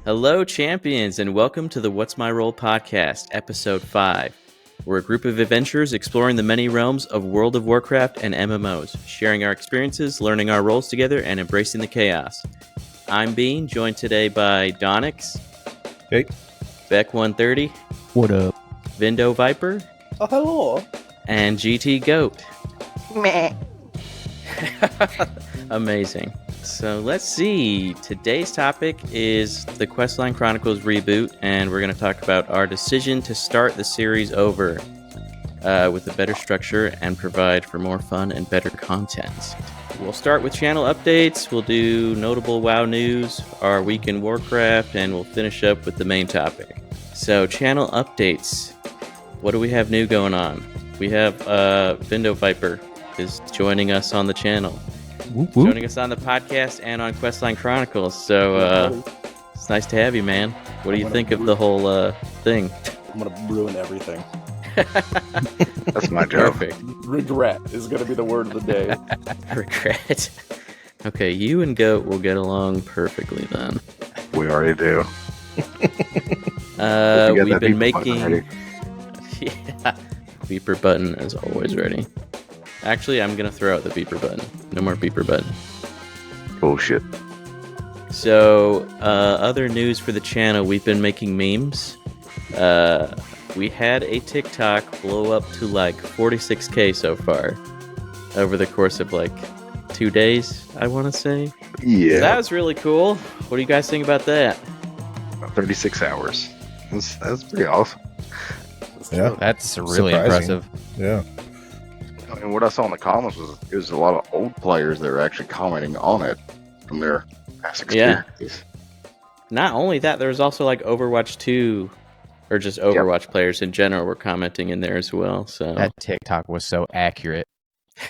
Hello, champions, and welcome to the What's My Role podcast, episode 5. We're a group of adventurers exploring the many realms of World of Warcraft and MMOs, sharing our experiences, learning our roles together, and embracing the chaos. I'm Bean, joined today by Donnix. Hey. Beck130. What up? Vindo Viper. Oh, hello. And GT Goat. Meh. Amazing. So let's see. Today's topic is the Questline Chronicles Reboot, and we're going to talk about our decision to start the series over with a better structure and provide for more fun and better content. We'll start with channel updates, we'll do notable WoW news, our week in Warcraft, and we'll finish up with the main topic. So channel updates. What do we have new going on? We have Vindo Viper is joining us on the channel. Whoop, whoop. Joining us on the podcast and on Questline Chronicles. So it's nice to have you, man. What do you think of the whole thing? I'm going to ruin everything. That's my job. Perfect. Regret is going to be the word of the day. Regret. Okay, you and Goat will get along perfectly then. We already do. We've been making... Yeah, beeper button is always ready. Actually, I'm going to throw out the beeper button. No more beeper button. Bullshit. So, other news for the channel, we've been making memes. We had a TikTok blow up to like 46K so far over the course of like 2 days, I want to say. Yeah. So that was really cool. What do you guys think about that? 36 hours. That's pretty awesome. Yeah. That's really Surprising. impressive. Yeah. I mean, what I saw in the comments was a lot of old players that were actually commenting on it from their past experiences. Not only that, there was also like Overwatch 2, or just Overwatch players in general were commenting in there as well. So That TikTok was so accurate.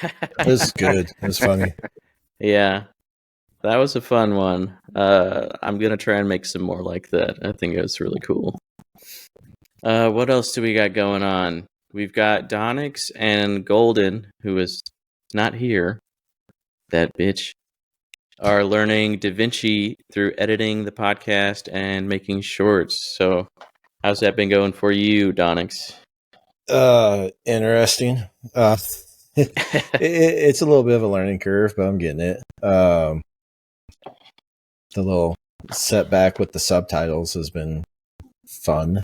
It was good. It was funny. yeah, that was a fun one. I'm going to try and make some more like that. I think it was really cool. What else do we got going on? We've got Donnix and Golden, who is not here, that bitch, are learning DaVinci through editing the podcast and making shorts. So how's that been going for you, Donnix? Interesting. It's a little bit of a learning curve, but I'm getting it. The little setback with the subtitles has been fun.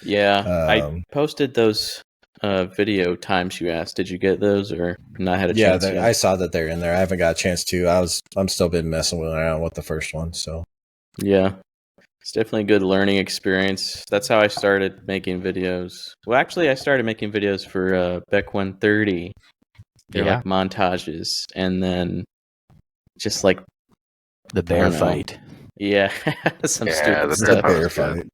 Yeah, I posted those video times you asked. Did you get those or not had a chance yet? I saw that they're in there. I haven't got a chance to. I'm still been messing around with the first one. So yeah, it's definitely a good learning experience. That's how I started making videos. Well, actually, I started making videos for Beck130. They're like montages, and then just like The bear fight. yeah, some stupid the stuff. bear fight.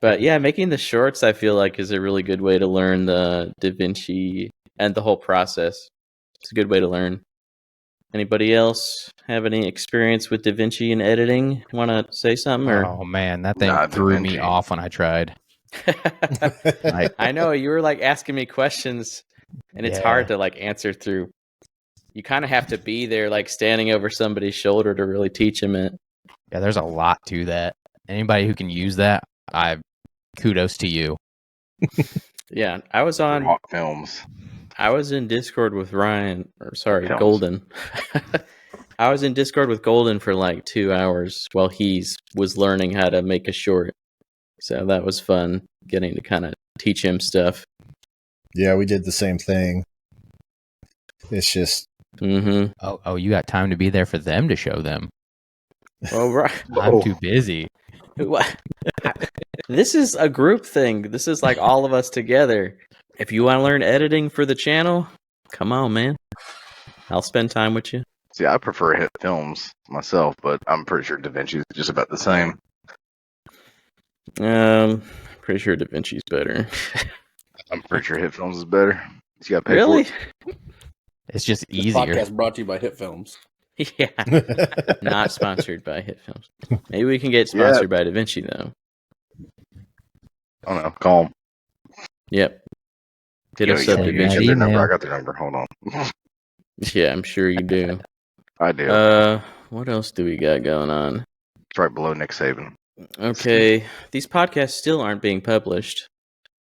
But yeah, making the shorts, I feel like, is a really good way to learn the DaVinci and the whole process. It's a good way to learn. Anybody else have any experience with DaVinci and editing? Want to say something? Or? Oh man, that thing Nah, threw DaVinci. me off when I tried. I know, you were like asking me questions, and it's hard to like answer through. You kind of have to be there, like standing over somebody's shoulder to really teach them it. Yeah, there's a lot to that. Anybody who can use that, kudos to you. Yeah, I was on. Rock films. I was in Discord with Ryan, or sorry, Films. Golden. I was in Discord with Golden for like 2 hours while he was learning how to make a short. So that was fun, getting to kind of teach him stuff. Yeah, we did the same thing. It's just Mm-hmm. Oh, you got time to be there for them to show them. Well, right. I'm too busy. What? This is a group thing. This is like all of us together. If you want to learn editing for the channel, come on, man. I'll spend time with you. See, I prefer hit films myself, but I'm pretty sure DaVinci is just about the same. Pretty sure DaVinci's better. I'm pretty sure hit films is better. You got to pay Really? for it. It's just This easier. podcast brought to you by Hit Films. Yeah. Not sponsored by Hit Films. Maybe we can get sponsored by DaVinci, though. I don't know. Call them. Yep. Get us up send me DaVinci. that email. I got their number. Hold on. Yeah, I'm sure you do. I do. What else do we got going on? It's right below Nick Saban. Okay, these podcasts still aren't being published,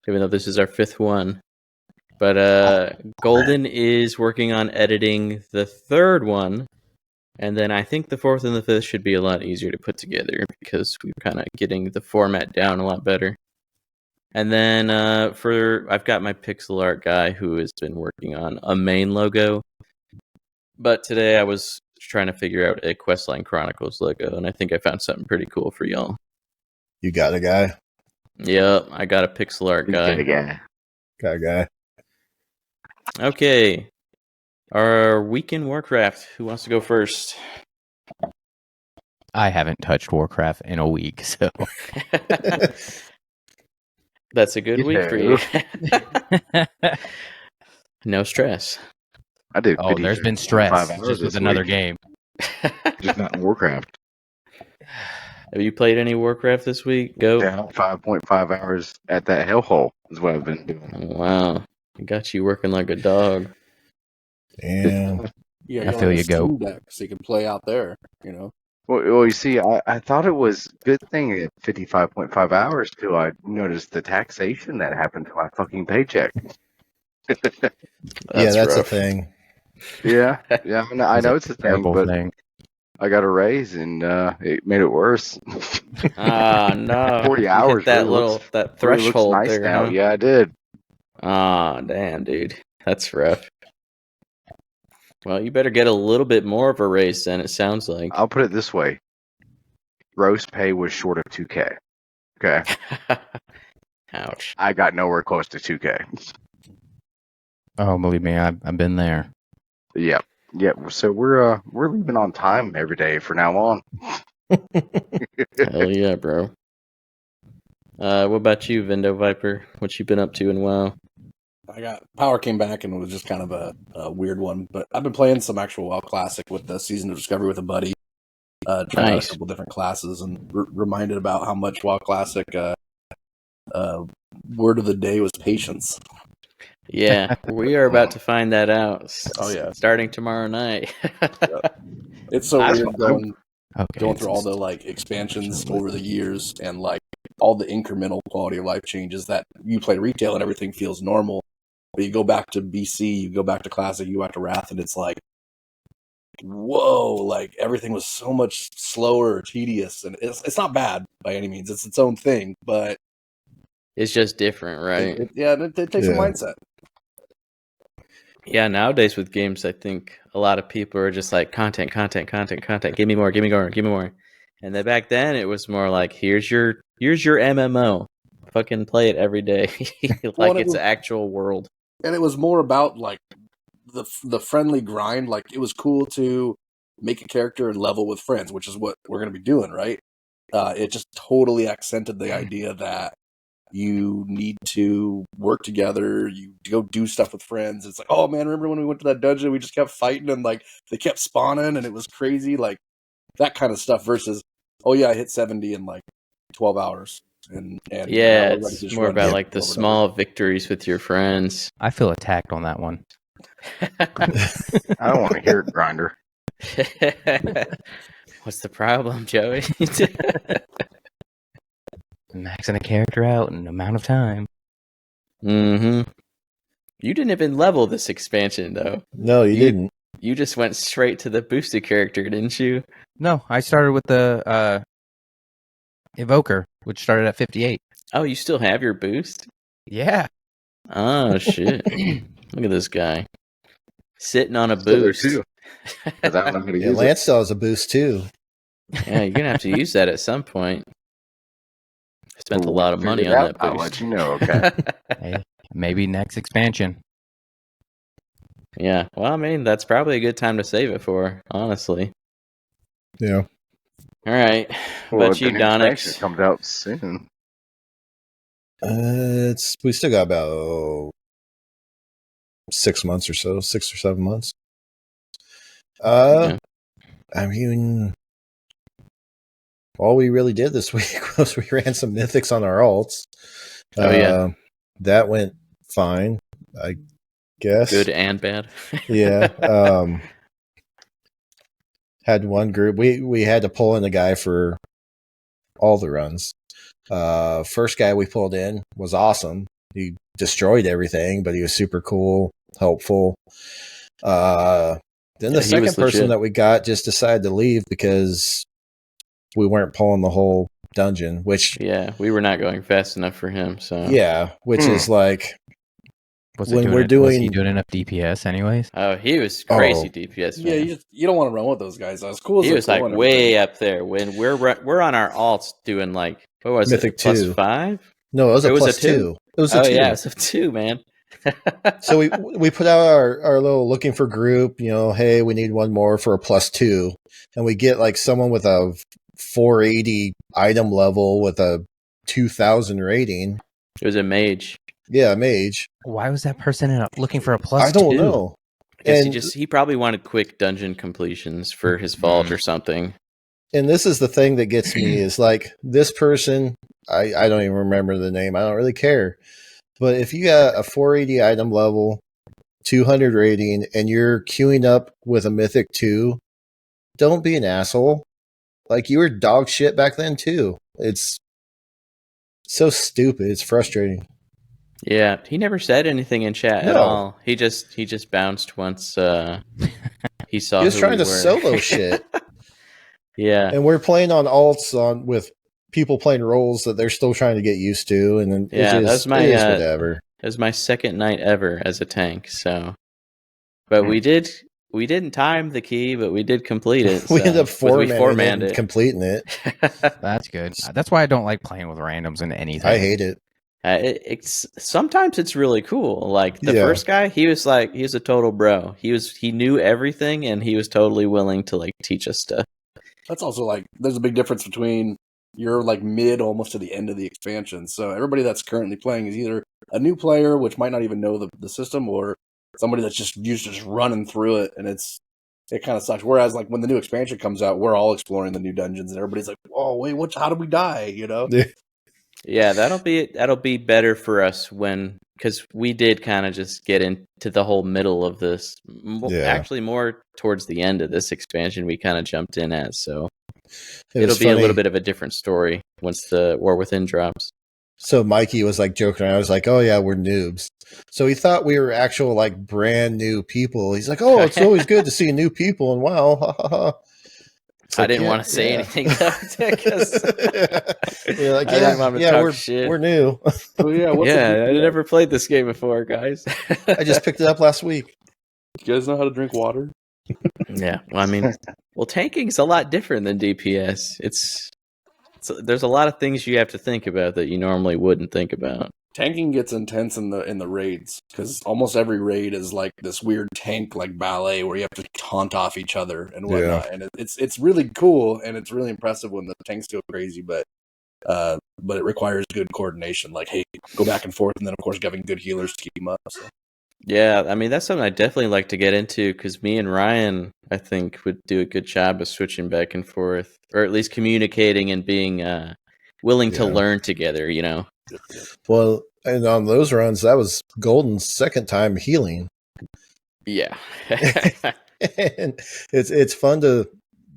even though this is our 5th one. But Golden is working on editing the 3rd one, and then I think the 4th and the 5th should be a lot easier to put together because we're kind of getting the format down a lot better. And then I've got my pixel art guy who has been working on a main logo. But today I was trying to figure out a Questline Chronicles logo, and I think I found something pretty cool for y'all. You got a guy? Yep, I got a pixel art guy. Got a guy. Okay. Our week in Warcraft. Who wants to go first? I haven't touched Warcraft in a week, so That's a good week for you. No stress. I did. oh, there's been stress 5 hours just with this another week. game. Just not in Warcraft. Have you played any Warcraft this week? Go. Down 5.5 hours at that hellhole is what I've been doing. Oh, wow. I got you working like a dog. Damn. Yeah, I feel you, go. Steam Deck, so you can play out there. Well, you see, I thought it was a good thing at 55.5 hours till I noticed the taxation that happened to my fucking paycheck. That's a rough. thing. Yeah, I know it's a thing, Terrible but thing. I got a raise and it made it worse. Ah, no. 40 You hours. hit that really looks- that really looks threshold nice there. now. Huh? Yeah, I did. Ah, damn, dude. That's rough. Well, you better get a little bit more of a raise then, it sounds like. I'll put it this way: gross pay was short of 2K. Okay, Ouch. I got nowhere close to 2K. Oh, believe me, I've been there. Yep. So we're leaving on time every day from now on. Hell yeah, bro. What about you, Vindo Viper? What you been up to and WoW? I got Power came back and it was just kind of a weird one, but I've been playing some actual WoW Classic with the Season of Discovery with a buddy. Trying out Nice. a couple different classes and reminded about how much WoW Classic word of the day was patience. Yeah, we are about to find that out. Oh, yeah. Starting tomorrow night. It's so I- weird going Okay. through all the like expansions over the years and like all the incremental quality of life changes that you play retail and everything feels normal. But you go back to BC, you go back to Classic, you go back to Wrath, and it's like, whoa, like everything was so much slower or tedious. And it's not bad by any means. It's its own thing, but It's just different, right? it takes a mindset. Yeah, nowadays with games, I think a lot of people are just like content. Give me more. And then back then, it was more like, here's your MMO. Fucking play it every day, like it's an actual world. And it was more about like the friendly grind. Like it was cool to make a character and level with friends, which is what we're going to be doing, right? It just totally accented the idea that you need to work together. You go do stuff with friends. It's like, oh man, remember when we went to that dungeon? We just kept fighting and like they kept spawning and it was crazy. Like that kind of stuff versus, oh yeah, I hit 70 in like 12 hours. And yeah, it's more about like the small victories with your friends. I feel attacked on that one. I don't want to hear it, Grinder. What's the problem, Joey? Maxing a character out in an amount of time. Mm-hmm. You didn't even level this expansion, though. No, you didn't. You just went straight to the boosted character, didn't you? No, I started with the Evoker, which started at 58. Oh, you still have your boost? Yeah. Oh, shit. Look at this guy. Sitting on a boost. Too. 'Cause I don't know how to Yeah, use it. Lance still has a boost too. Yeah, you're going to have to use that at some point. Spent a lot of money on that boost. I'll let you know, okay? Hey, maybe next expansion. Yeah, well, I mean, that's probably a good time to save it for, honestly. Yeah. All right. What about you, the new expansion Donnix? comes out soon. We still got about 6 months or so, 6 or 7 months. Yeah. I mean, all we really did this week was we ran some mythics on our alts. Oh, yeah. That went fine, I guess. Good and bad. Yeah. Had one group. We had to pull in a guy for all the runs. First guy we pulled in was awesome. He destroyed everything, but he was super cool, helpful. Then the second person that we got just decided to leave because we weren't pulling the whole dungeon, which we were not going fast enough for him. So which is like was he doing enough DPS anyways? Oh, he was crazy DPS. Man. Yeah, you don't want to run with those guys. As cool as he was like way up there. When we're on our alts doing like what was Mythic it? Plus 2. 5? No, it was a 2. It was a 2. Yeah, it was a 2, man. So we put out our little looking for group, hey, we need one more for a +2. And we get like someone with a 480 item level with a 2000 rating. It was a mage. Yeah, a mage. Why was that person looking for a +2? I don't know. Because he probably wanted quick dungeon completions for his vault or something. And this is the thing that gets me is like this person, I don't even remember the name. I don't really care. But if you got a 480 item level, 200 rating, and you're queuing up with a Mythic 2, don't be an asshole. Like, you were dog shit back then, too. It's so stupid. It's frustrating. Yeah, he never said anything in chat at all. He just bounced once he saw he was who trying we to were. solo shit. Yeah. And we're playing on alts with people playing roles that they're still trying to get used to, and then it is whatever. It was my second night ever as a tank, so but we didn't time the key, but we did complete it. We so. ended up four-manned it, completing it. That's good. That's why I don't like playing with randoms in anything. I hate it. It's sometimes it's really cool. Like the first guy, he was a total bro. He knew everything, and he was totally willing to like teach us stuff. That's also like there's a big difference between you're like mid almost to the end of the expansion. So everybody that's currently playing is either a new player, which might not even know the system, or somebody that's just used to just running through it, and it kind of sucks. Whereas like when the new expansion comes out, we're all exploring the new dungeons, and everybody's like, "Oh wait, how did we die?" Yeah, that'll be better for us because we did kind of just get into the whole middle of this. Actually, more towards the end of this expansion, we kind of jumped in at. So it'll be a little bit of a different story once the War Within drops. So Mikey was like joking around. I was like, "Oh yeah, we're noobs." So he thought we were actual like brand new people. He's like, "Oh, it's always good to see new people." And wow, I didn't want to say anything because you're like, we're new. Well, I never played this game before, guys. I just picked it up last week. You guys know how to drink water? Yeah, well, I mean, tanking's a lot different than DPS. There's a lot of things you have to think about that you normally wouldn't think about. Tanking gets intense in the raids because almost every raid is like this weird tank like ballet where you have to taunt off each other and whatnot, and it's really cool and it's really impressive when the tanks go crazy, but it requires good coordination. Like, hey, go back and forth, and then of course having good healers to keep them up. So. Yeah, I mean that's something I definitely like to get into because me and Ryan, I think, would do a good job of switching back and forth, or at least communicating and being willing to learn together. Well, and on those runs, that was Golden's second time healing. Yeah. And it's fun to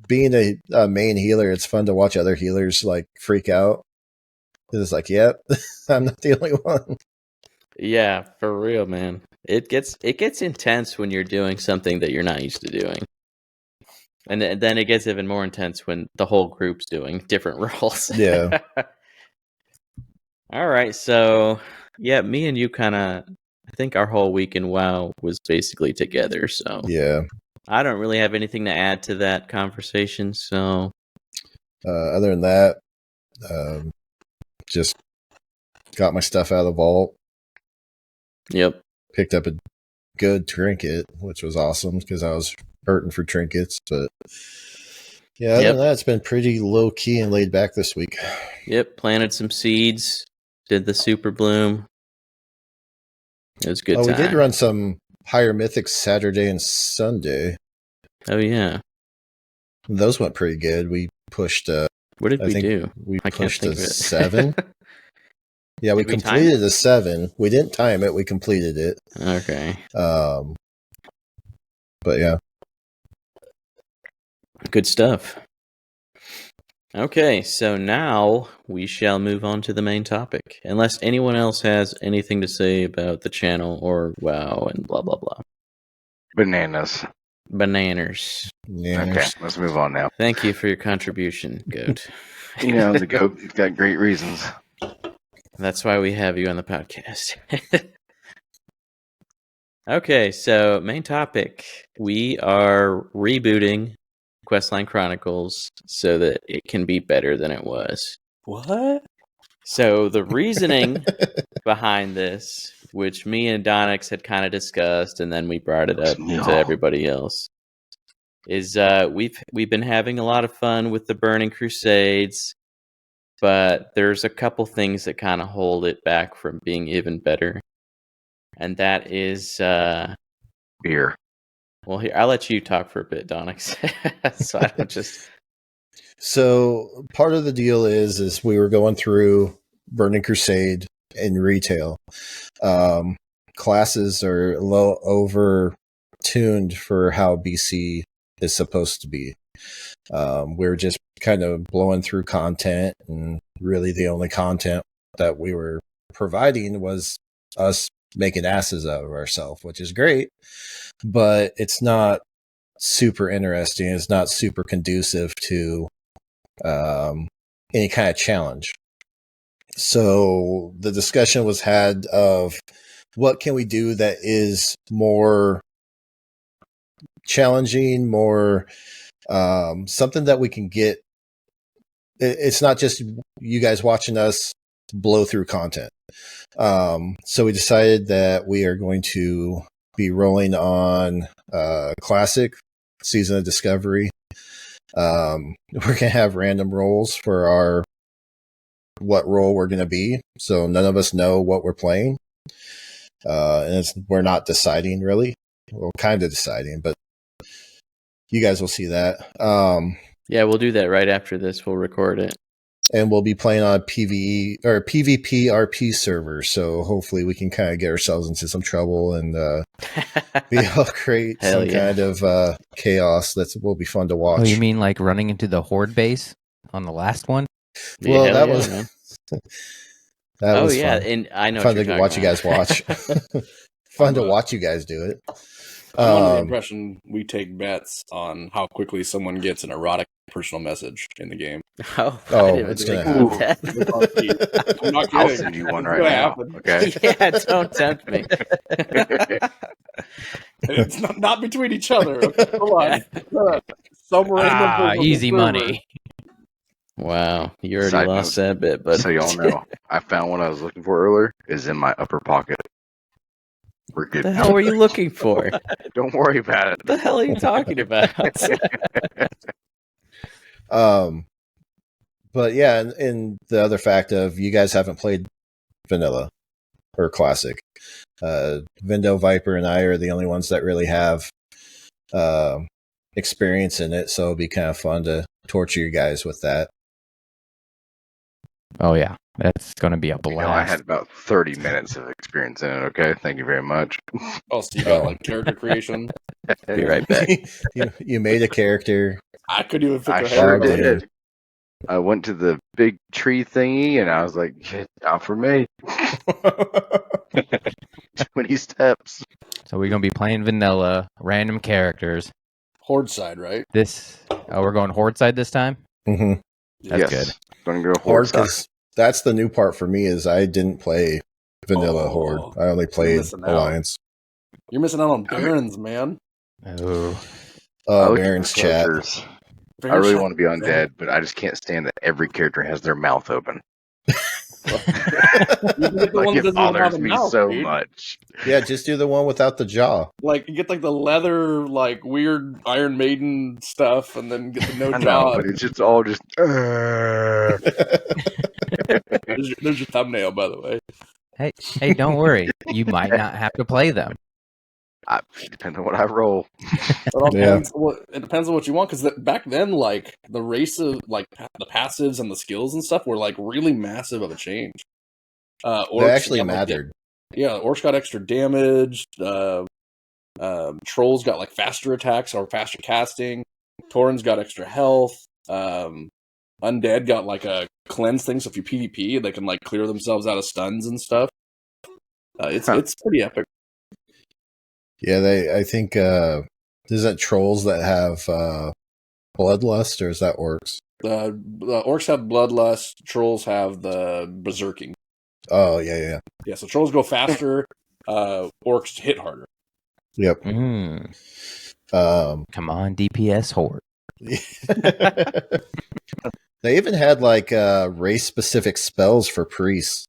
being a main healer. It's fun to watch other healers like freak out. It's like, yep, I'm not the only one. Yeah, for real, man. It gets intense when you're doing something that you're not used to doing. And then it gets even more intense when the whole group's doing different roles. Yeah. All right, so yeah, me and you I think our whole week in WoW was basically together, so yeah. I don't really have anything to add to that conversation, so other than that, just got my stuff out of the vault. Yep. Picked up a good trinket, which was awesome because I was hurting for trinkets, but yeah, other than that, it's been pretty low key and laid back this week. Yep, planted some seeds, did the super bloom. It was a good time. We did run some higher mythics Saturday and Sunday. Oh yeah. Those went pretty good. We pushed what did we do? We pushed a 7. Yeah, we completed a 7. We didn't time it, we completed it. Okay. But yeah. Good stuff. Okay, so now we shall move on to the main topic. Unless anyone else has anything to say about the channel or WoW and blah blah blah. Bananas. Bananas. Yeah. Okay, let's move on now. Thank you for your contribution, Goat. The goat's got great reasons. That's why we have you on the podcast. Okay, so main topic. We are rebooting Questline Chronicles so that it can be better than it was. What? So the reasoning behind this, which me and Donnix had kind of discussed, and then we brought it up to everybody else, is we've been having a lot of fun with the Burning Crusades, but there's a couple things that kind of hold it back from being even better, and that is Beer. well, here I'll let you talk for a bit, Donnix, so I don't just. So part of the deal is we were going through Burning Crusade in retail. Classes are a little over tuned for how BC is supposed to be. We're just kind of blowing through content, and really the only content that we were providing was us making asses out of ourselves, which is great, but it's not super interesting. It's not super conducive to any kind of challenge. So the discussion was had of what can we do that is more challenging, more something that we can get. It's not just you guys watching us blow through content. So we decided that we are going to be rolling on Classic, Season of Discovery. We're going to have random rolls for our what role we're going to be. So none of us know what we're playing. And we're not deciding really. We're kind of deciding, but you guys will see that. Yeah, we'll do that right after this. We'll record it. And we'll be playing on PvE or PvP RP servers. So hopefully we can kind of get ourselves into some trouble and be able to create some kind of chaos that will be fun to watch. Oh, you mean like running into the horde base on the last one? Well, that yeah, was man. that was yeah, fun. and I know Fun what to you're watch you talking guys watch. Fun to watch you guys do it. I'm under the impression we take bets on how quickly someone gets an erotic personal message in the game. Oh, it's going to happen. I'm not kidding. I'll send you one right now. Happen. Okay. Yeah, don't tempt me. It's not between each other. Okay, hold on. Some random easy server. money. Wow, you already Side lost note, that bit, but so y'all know, I found what I was looking for earlier is in my upper pocket. We're good. What the hell were you looking for? Don't worry about it. What the hell are you talking about? But yeah, and the other fact of you guys haven't played vanilla or classic. Vindo, Viper, and I are the only ones that really have experience in it, so it'll be kind of fun to torture you guys with that. Oh yeah, that's going to be a blast. I had about 30 minutes of experience in it. Okay, thank you very much. Oh, so you got like character creation? Be right back. you made a character. I couldn't even I figure sure out. did. I went to the big tree thingy and I was like, "Get out for me." 20 steps. So we're going to be playing vanilla, random characters. Horde side, right? We're going horde side this time? Mm-hmm. That's good. Going to go Horde, horde because that's the new part for me is I didn't play vanilla Horde. I only played Alliance. You're missing out on Barons, man. Oh, Baron's chat. I really want to be undead, but I just can't stand that every character has their mouth open. It bothers me so much. Yeah, just do the one without the jaw. Like you get like the leather, like weird Iron Maiden stuff, and then get the no I jaw. know, but it's just all just. There's your thumbnail, by the way. Hey, don't worry. You might not have to play them. It depends on what I roll. It depends on what you want, because back then, like the race of like the passives and the skills and stuff were like really massive of a change. They actually mattered. Orcs got extra damage. Trolls got like faster attacks or faster casting. Taurens got extra health. undead got like a cleanse thing, so if you PvP, they can like clear themselves out of stuns and stuff. It's pretty epic. Yeah, I think is that trolls that have bloodlust, or is that orcs? The orcs have bloodlust, trolls have the berserking. Oh yeah. Yeah, so trolls go faster, orcs hit harder. Yep. Mm. Um, Come on, DPS horde. they even had like race specific spells for priests,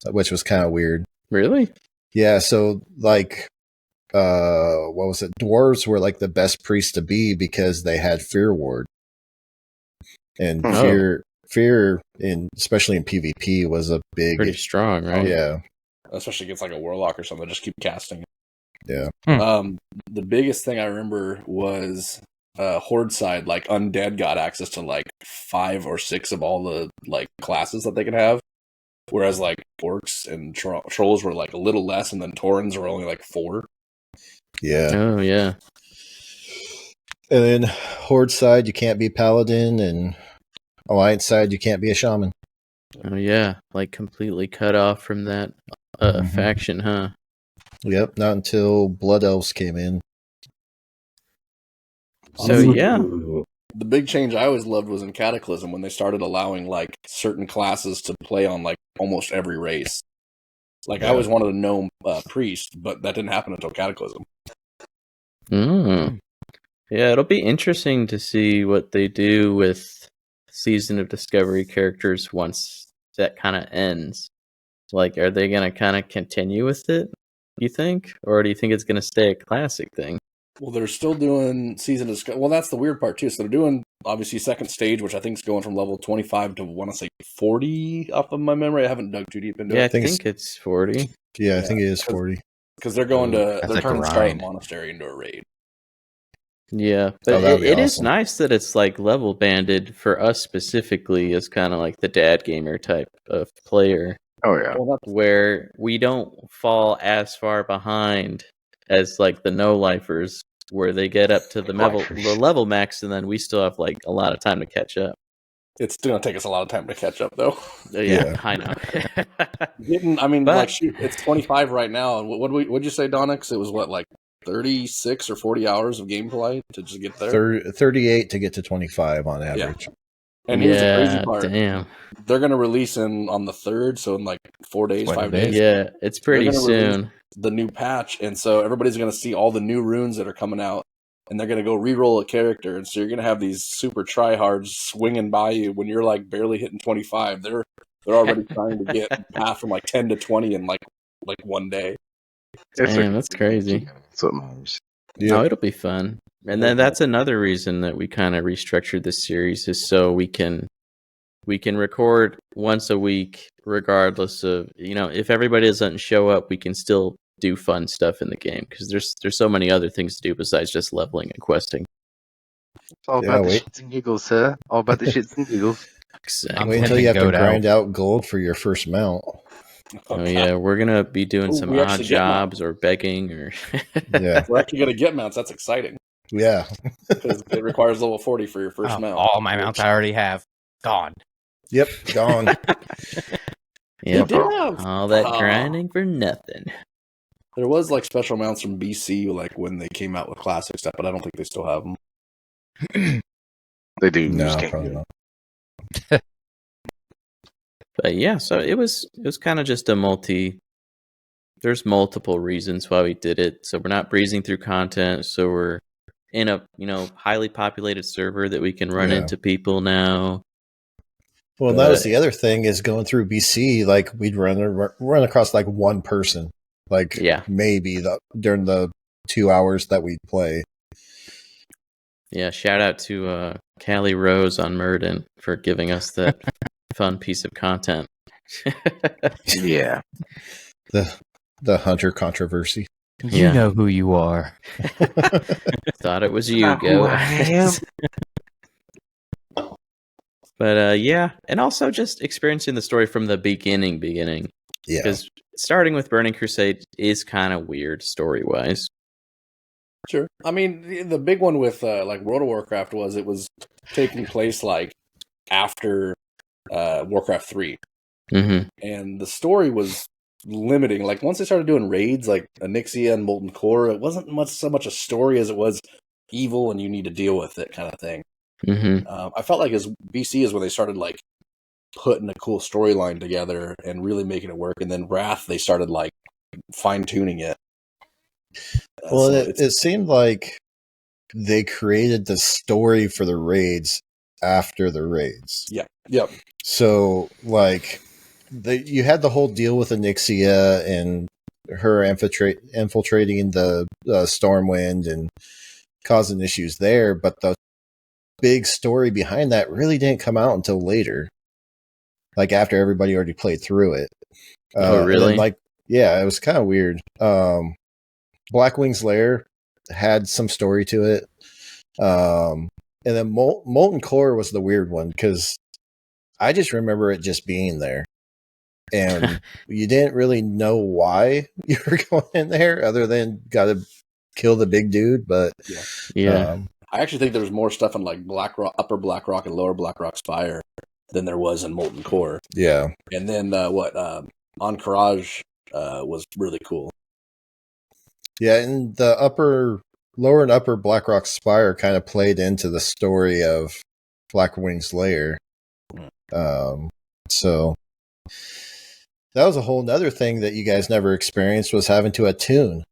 which was kind of weird. Really? Yeah, so like what was it? Dwarves were like the best priests to be because they had fear ward. And Oh. fear in especially in PvP was a big Pretty strong, right? Yeah. Especially against like a warlock or something, just keep casting. Yeah. The biggest thing I remember was horde side, like undead got access to like 5 or 6 of all the like classes that they could have, whereas like orcs and trolls were like a little less, and then taurens were only like 4. Yeah. Oh, yeah. And then horde side you can't be paladin, and alliance side you can't be a shaman. Oh, yeah. Like completely cut off from that faction, huh? Yep, not until blood elves came in. So, yeah. The big change I always loved was in Cataclysm when they started allowing like certain classes to play on like almost every race. Like I always wanted a gnome priest, but that didn't happen until Cataclysm. Mm. Yeah, it'll be interesting to see what they do with Season of Discovery characters once that kind of ends. Like, are they going to kind of continue with it, you think? Or do you think it's going to stay a classic thing? Well, they're still doing Season of Discovery. Well, that's the weird part, too. So they're doing, obviously, second stage, which I think is going from level 25 to, I want to say, 40 off of my memory. I haven't dug too deep into Yeah, I it. think it's 40. Yeah, I think it is 40. Because they're going to, That's they're a turning the Scarlet grind. Monastery into a raid. Yeah, but that'd be it is awesome. nice that it's like level banded for us specifically as kind of like the dad gamer type of player, Oh yeah. Well, where we don't fall as far behind as like the no lifers, where they get up to the Lifers. level max, and then we still have like a lot of time to catch up. it's going to take us a lot of time to catch up, though. Yeah. I know. I mean, But- like, shoot, it's 25 right now. And what'd you say, Donnix? It was what, like 36 or 40 hours of gameplay to just get there? 38 to get to 25 on average. And here's the crazy Yeah, part. damn. They're going to release on the 3rd, so in like 4 days, 5 days, Yeah, it's pretty gonna release- soon. the new patch. And so everybody's going to see all the new runes that are coming out. And they're going to go re-roll a character. And so you're going to have these super tryhards swinging by you when you're like barely hitting 25. They're already trying to get path from like 10 to 20 in like 1 day. Damn, that's crazy. That's what matters. No, it'll be fun. And then that's another reason that we kind of restructured this series is so we can record once a week, regardless of, if everybody doesn't show up, we can still do fun stuff in the game because there's so many other things to do besides just leveling and questing. It's all Yeah, about the wait. shits and giggles, sir. All about the shits and giggles. Exactly. Wait until you have to Goat out. grind out gold for your first mount. Oh yeah, we're gonna be doing some we odd actually get jobs or begging or. Yeah. We're actually going to get mounts. That's exciting Yeah. because it requires level 40 for your first mount. All my mounts I already have gone. Yep. Gone. Yeah, They did have all that grinding for nothing. There was like special mounts from BC, like when they came out with classic stuff, but I don't think they still have them. They do. No, just can't probably get not. But yeah, so it was kind of just there's multiple reasons why we did it. So we're not breezing through content. So we're in a highly populated server that we can run Yeah. into people now. Well, that was the other thing is going through BC, like we'd run across like one person, like maybe during the 2 hours that we'd play. Yeah, shout out to Callie Rose on Murden for giving us that fun piece of content. Yeah. The Hunter controversy. You know who you are. Thought it was you, Not who Go. I am. But yeah, and also just experiencing the story from the beginning. Yeah. Because starting with Burning Crusade is kind of weird story-wise. Sure. I mean, the big one with like World of Warcraft was it was taking place like after Warcraft 3. Mm-hmm. And the story was limiting. Like, once they started doing raids, like Onyxia and Molten Core, it wasn't so much a story as it was evil and you need to deal with it kind of thing. Mm-hmm. I felt like as BC is when they started, like, putting a cool storyline together and really making it work. And then Wrath, they started, like, fine-tuning it. Well, So it seemed like they created the story for the raids after the raids. Yep. So, like, you had the whole deal with Onyxia and her infiltrating the Stormwind and causing issues there, but the big story behind that really didn't come out until later, like after everybody already played through it. Oh, really? And then, yeah, it was kind of weird. Blackwing's Lair had some story to it. And then Molten Core was the weird one because I just remember it just being there. And you didn't really know why you were going in there other than got to kill the big dude. But Yeah. I actually think there was more stuff in, like, Upper Blackrock and Lower Blackrock Spire than there was in Molten Core. Yeah. And then Encourage was really cool. Yeah, and the lower and upper Blackrock Spire kind of played into the story of Blackwing's Lair. So that was a whole nother thing that you guys never experienced, was having to attune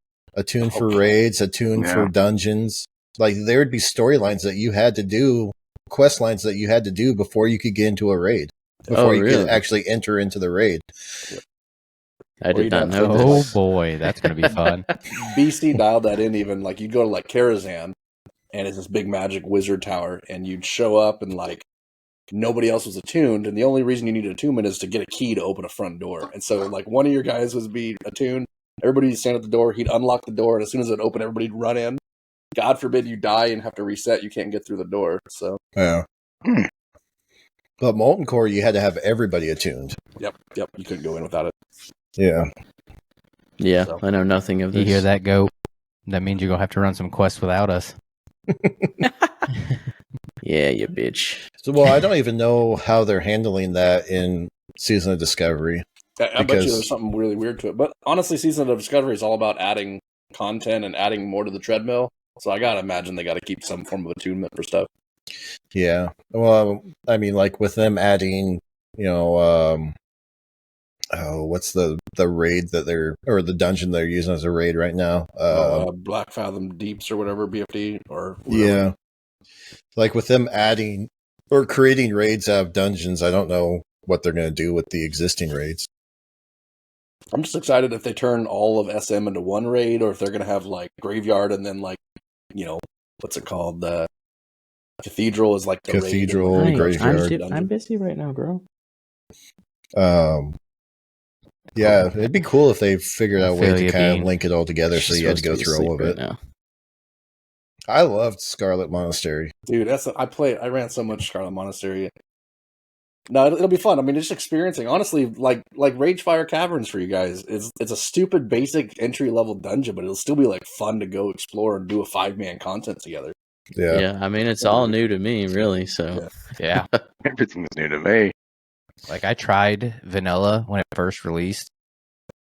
for raids, attune for dungeons. Like, there would be storylines that you had to do, quest lines that you had to do before you could get into a raid, before you could actually enter into the raid. I did not know Oh this. boy, that's going to be fun. BC dialed that in even. Like, you'd go to, like, Karazhan, and it's this big magic wizard tower, and you'd show up, and, like, nobody else was attuned, and the only reason you needed attunement is to get a key to open a front door. And so, like, one of your guys was be attuned, everybody would stand at the door, he'd unlock the door, and as soon as it opened, everybody'd run in. God forbid you die and have to reset, you can't get through the door. So Yeah. But Molten Core, you had to have everybody attuned. Yep, you couldn't go in without it. Yeah. Yeah, So. I know nothing of this. You hear that, Goat? That means you're going to have to run some quests without us. Yeah, you bitch. So, well, I don't even know how they're handling that in Season of Discovery. I bet you there's something really weird to it. But honestly, Season of Discovery is all about adding content and adding more to the treadmill. So I gotta imagine they got to keep some form of attunement for stuff. Yeah. Well, I mean, like with them adding, what's the raid that or the dungeon they're using as a raid right now? Black Fathom Deeps or whatever, BFD or whatever. Yeah. Like with them adding or creating raids out of dungeons, I don't know what they're going to do with the existing raids. I'm just excited if they turn all of SM into one raid, or if they're going to have, like, Graveyard and then, like, what's it called? The Cathedral is like the Cathedral, raid. Graveyard. I'm busy right now, girl. Yeah, it'd be cool if they figured out a way to kind of Bean. link it all together so you had to go through all of it. Now. I loved Scarlet Monastery. Dude, I ran so much Scarlet Monastery. No, it'll be fun. I mean, just experiencing. Honestly, like Ragefire Caverns for you guys. It's a stupid basic entry level dungeon, but it'll still be, like, fun to go explore and do a 5-man content together. Yeah. I mean, it's all new to me, really. So Yeah. Everything's new to me. Like, I tried vanilla when it first released.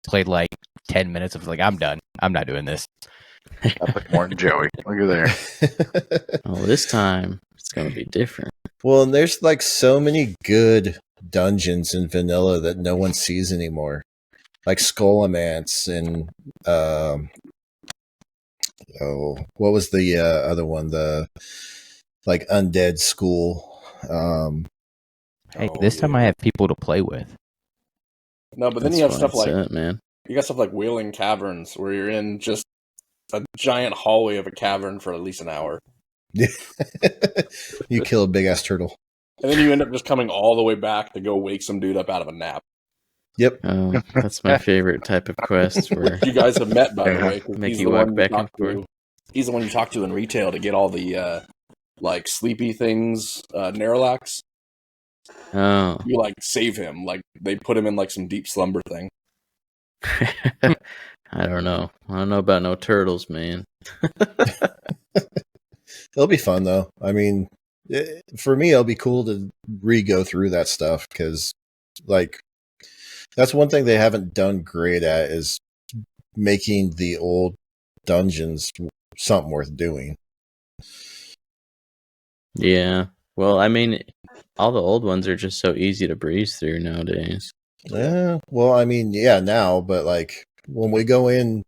Played like 10 minutes. I was like, I'm done. I'm not doing this. I put more than Joey. Look at there. oh, this time it's gonna be different. Well, and there's like so many good dungeons in vanilla that no one sees anymore, like Skullomance and what was the other one? The like Undead School. Hey, this time I have people to play with. No, but then That's you have fine stuff like set, man. you got stuff like Wailing Caverns, where you're in just a giant hallway of a cavern for at least an hour, You kill a big ass turtle. and then you end up just coming all the way back to go wake some dude up out of a nap. Yep. Oh, that's my favorite type of quest where You guys have met, by the way. 'cause Make he's you the walk one back talk and forth. to. He's the one you talk to in retail to get all the like sleepy things, Neralax. oh, You like save him, like they put him in like some deep slumber thing. I don't know. I don't know about no turtles, man. It'll be fun though. I mean, for me, it'll be cool to re-go through that stuff because, like, that's one thing they haven't done great at is making the old dungeons something worth doing. Yeah. Well, I mean, all the old ones are just so easy to breeze through nowadays. Yeah. Well, I mean, yeah, now, but like when we go in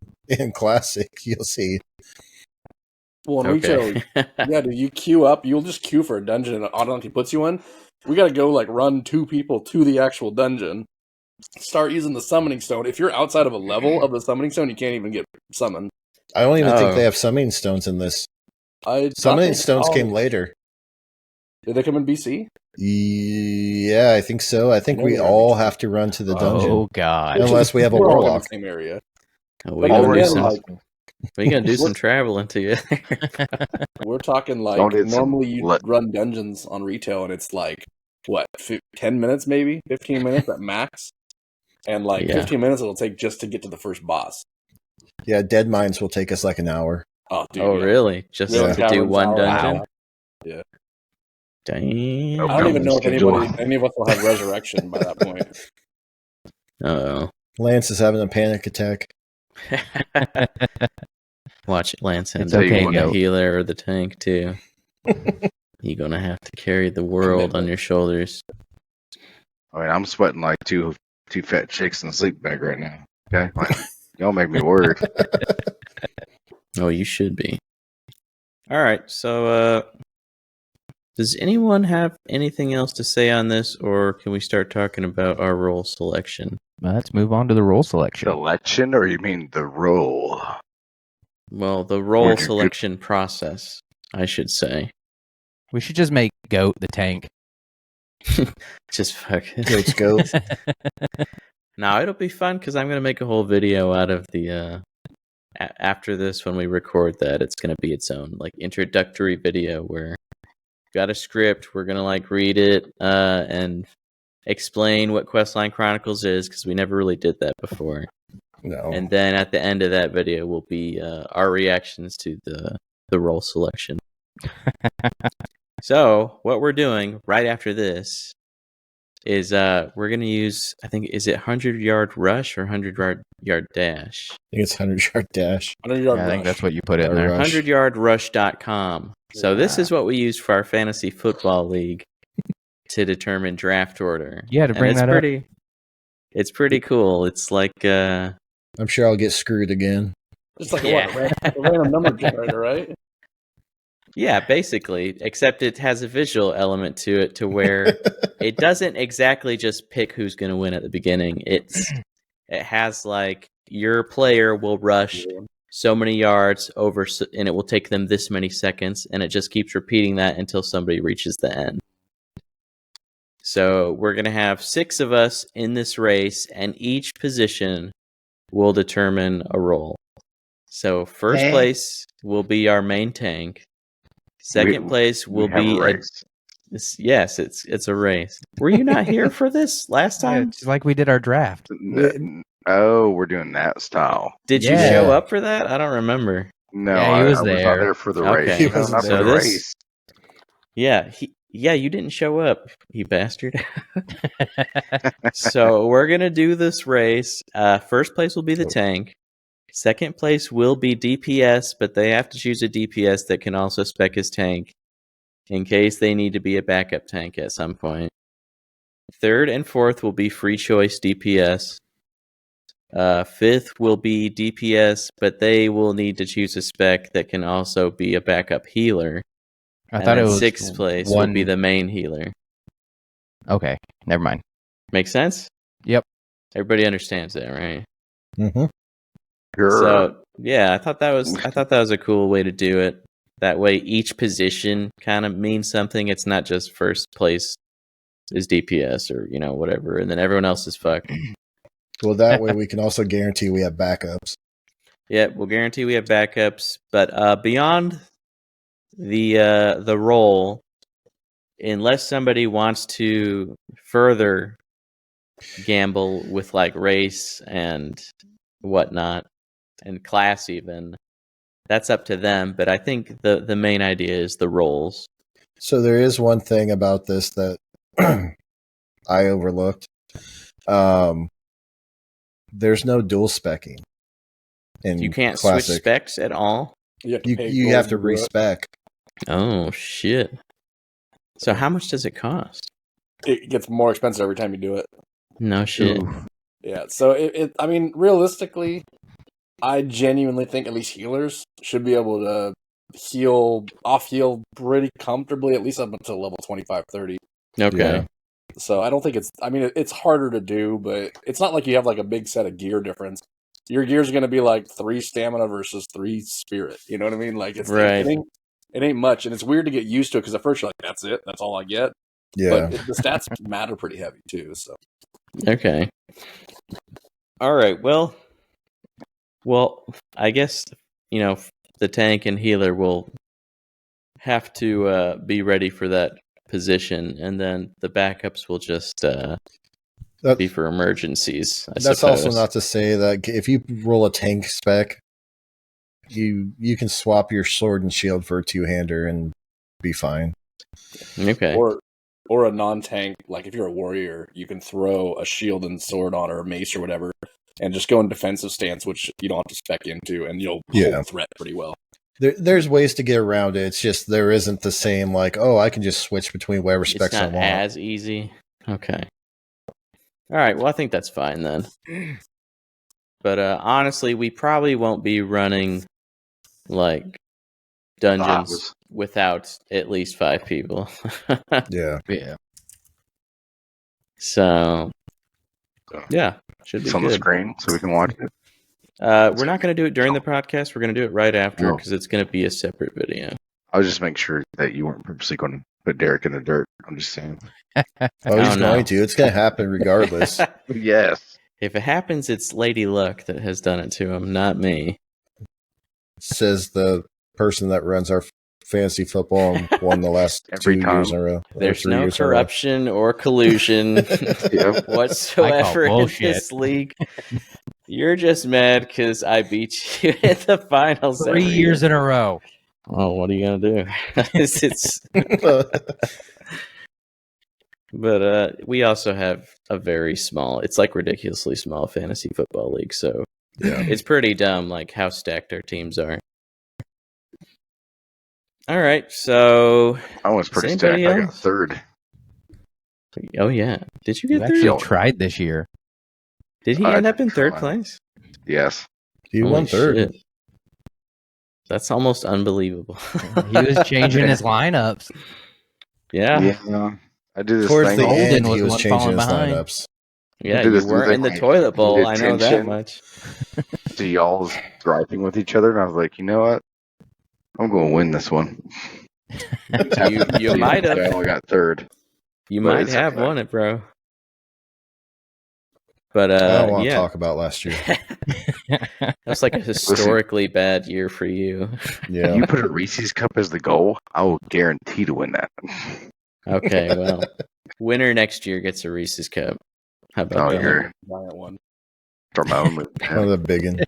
classic, you'll see. Well, in retail, yeah, dude, you queue up. You'll just queue for a dungeon, and it automatically puts you in. We got to go like run 2 people to the actual dungeon. Start using the summoning stone. If you're outside of a level of the summoning stone, you can't even get summoned. I don't even think Oh. they have summoning stones in this. I thought Summoning they- stones oh, came later. Did they come in BC? Yeah, I think so. I think know we they're all amazing. have to run to the dungeon. Oh God! Unless we have a We're all in the warlock. same area. Oh, But we then gotta do again, some. like, We gotta do some traveling together. we're talking like Don't hit some normally you let- run dungeons on retail, and it's like what 10 minutes, maybe 15 minutes at max, and like Yeah. 15 minutes it'll take just to get to the first boss. Yeah, Dead Mines will take us like an hour. Oh, dude! Oh, yeah. really? Just Wheel Yeah. to do Caverns, one hour, dungeon? wow. Yeah. Damn. I don't even know if any of us will have resurrection by that point. Uh Lance is having a panic attack. oh. Watch it, Lance. It's End up okay, being the goat. healer or the tank too. You're gonna have to carry the world on your shoulders. I mean, I'm sweating like two fat chicks in a sleep bag right now. Okay, like, don't make me worried. Oh, you should be. All right. So, does anyone have anything else to say on this, or can we start talking about our role selection? Let's move on to the role selection. Selection, or you mean the role? Well, the role Where'd you get- selection process, I should say. We should just make Goat the tank. Just fuck it. Let's go. No, it'll be fun because I'm gonna make a whole video out of the. After this, when we record that, it's gonna be its own like introductory video where got a script. We're gonna like read it and explain what Questline Chronicles is because we never really did that before. No. And then at the end of that video will be our reactions to the role selection. So what we're doing right after this is we're gonna use, I think, is it 100-yard rush or 100-yard dash? I think it's 100-yard dash. 100-yard I think rush. that's what you put in Or there. rush. 100yardrush.com. So this Yeah. is what we use for our fantasy football league to determine draft order. Yeah, to And bring it's that up. pretty, it's pretty cool. It's like I'm sure I'll get screwed again. Just like Yeah. a random number generator, right? yeah, basically, except it has a visual element to it to where it doesn't exactly just pick who's going to win at the beginning. It has like your player will rush so many yards over, and it will take them this many seconds, and it just keeps repeating that until somebody reaches the end. So we're going to have 6 of us in this race, and each position will determine a role. So first place will be our main tank. Second place will We have be a race. yes, it's a race. Were you not here for this last Yeah, time? it's like we did our draft. Oh, we're doing that style. Did you Yeah. show up for that? I don't remember. No, Yeah, he I was was there. not there for the Okay. race. He I was wasn't not for there. the So this- race. Yeah, you didn't show up, you bastard. So we're gonna do this race. First place will be the tank. Second place will be DPS, but they have to choose a DPS that can also spec as tank in case they need to be a backup tank at some point. Third and fourth will be free choice DPS. Fifth will be DPS, but they will need to choose a spec that can also be a backup healer. I And thought it then was sixth place will be the main healer. Okay, never mind. Make sense? Yep. Everybody understands that, right? Mm-hmm. Sure. So yeah, I thought that was a cool way to do it. That way, each position kind of means something. It's not just first place is DPS or whatever, and then everyone else is fucked. Well, that way we can also guarantee we have backups. Yeah, we'll guarantee we have backups, but beyond the role, unless somebody wants to further gamble with like race and whatnot and class even, that's up to them. But I think the main idea is the roles. So there is one thing about this that I overlooked. There's no dual specking. In You can't classic. switch specs at all? You have to, pay You gold have to do it. respec. Oh, shit. So how much does it cost? It gets more expensive every time you do it. No shit. Ooh. Yeah, so I mean, realistically, I genuinely think at least healers should be able to off heal pretty comfortably, at least up until level 25, 30. Okay. Yeah. So I don't think it's harder to do, but it's not like you have like a big set of gear difference. Your gear's going to be like 3 stamina versus 3 spirit. You know what I mean? Like Right. it ain't much, and it's weird to get used to it because at first you're like, that's it, that's all I get. Yeah. But the stats matter pretty heavy too. So Okay. All right. Well, I guess, the tank and healer will have to be ready for that position, and then the backups will just be for emergencies, I That's suppose. also not to say that if you roll a tank spec, you can swap your sword and shield for a 2-hander and be fine. Okay. Or a non-tank, like if you're a warrior, you can throw a shield and sword on or a mace or whatever, and just go in defensive stance, which you don't have to spec into, and you'll hold threat pretty well. There's ways to get around it. It's just there isn't the same like, oh, I can just switch between whatever specs I It's not want. as easy. Okay. All right. Well, I think that's fine then. But honestly, we probably won't be running like dungeons without at least 5 people. Yeah. Yeah. So, yeah, should be It's on the good. screen so we can watch it. We're not going to do it during the podcast. We're going to do it right after No. because it's going to be a separate video. I was just making sure that you weren't purposely going to put Derek in the dirt. I'm just saying. Oh, he's Oh, no. going to. It's going to happen regardless. Yes. If it happens, it's Lady Luck that has done it to him, not me. Says the person that runs our fantasy football and won the last Every 2 time. years in a row. or There's 3 no years in a row. corruption or collusion Yep. whatsoever in bullshit. this league. You're just mad because I beat you in the finals. 3 years in a row. Oh, what are you gonna do? But we also have a very small. It's like ridiculously small fantasy football league, so Yeah. it's pretty dumb, like how stacked our teams are. All right, so I was pretty Is stacked. anybody I got else? 3rd. oh yeah, did you You get actually third? tried this year. Did he I end up in third tried. place? Yes. You Holy won 3rd. shit. That's almost unbelievable. He was changing his lineups. Yeah. Yeah. I do this Towards thing. the Golden end, was he the was one changing falling his behind. lineups. Yeah, do you this weren't thing in the like toilet bowl. need I know that attention. much. So y'all's griping with each other, and I was like, you know what? I'm going to win this one. You might I have. only got 3rd. You But might it's have okay. won it, bro. But I don't want to yeah, talk about last year. that was like a historically bad year for you. Yeah. You put a Reese's cup as the goal, I will guarantee to win that. Okay, well, winner next year gets a Reese's cup. How about Oh, that? you're Giant one. start my own movie. One of the big one.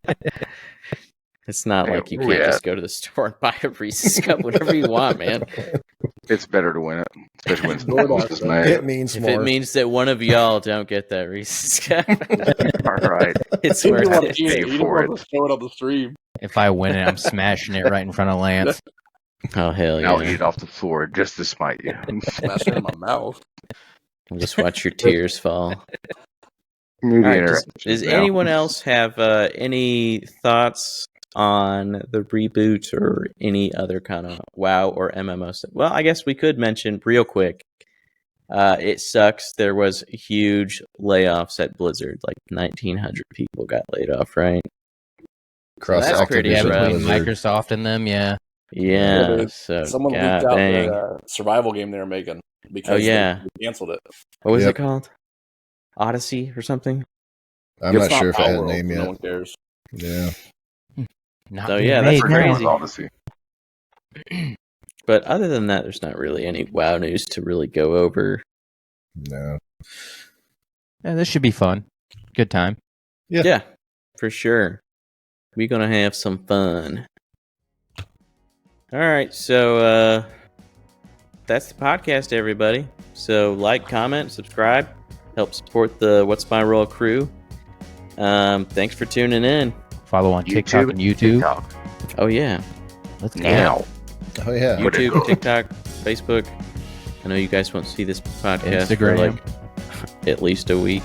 It's not Hey, like you where we can't at? just go to the store and buy a Reese's cup whenever you want, man. It's better to win it, especially when DoorDash it's does. made. It means If more. it means that one of y'all don't get that Reese's cup, All right. it's He didn't worth want it. to eat it. Pay He didn't for want to show it on the stream. If I win it, I'm smashing it right in front of Lance. Oh hell And I'll yeah! eat it off the floor just to spite you. Smash it in my mouth. I'll just watch your tears fall. Movie All right, does interactions now. anyone else have any thoughts on the reboot or any other kind of WoW or MMO stuff? Well, I guess we could mention real quick. It sucks. There was huge layoffs at Blizzard. Like 1,900 people got laid off, right? Across that's pretty Yeah, Activision rough. between Blizzard. Microsoft and them, yeah. Yeah. dude. So Someone god leaked out dang. their survival game they were making because Oh, yeah. they canceled it. What was Yep. it called? Odyssey or something? I'm It's not sure if it had a Palworld, name so yet. No one cares. Yeah. Not So, being yeah, that's made Forget it now. was Odyssey. But other than that, there's not really any WoW news to really go over. No. Yeah, this should be fun. Good time. Yeah. For sure. We're gonna have some fun. All right, so that's the podcast, everybody. So like, comment, subscribe, help support the What's My Role crew. Thanks for tuning in. Follow on TikTok and YouTube. TikTok. Oh yeah, Let's go. Now. Oh yeah. YouTube, TikTok, Facebook. I know you guys won't see this podcast for Instagram. like at least a week.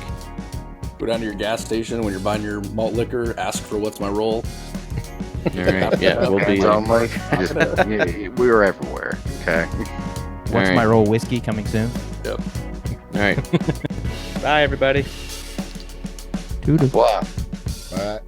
Go down to your gas station when you're buying your malt liquor. Ask for What's My Role. All right, yeah, we'll be. Hands only. Just, yeah, we were everywhere. Okay. What's right. My Role whiskey coming soon? Yep. All right. Bye, everybody. Toodles. Wow. All right.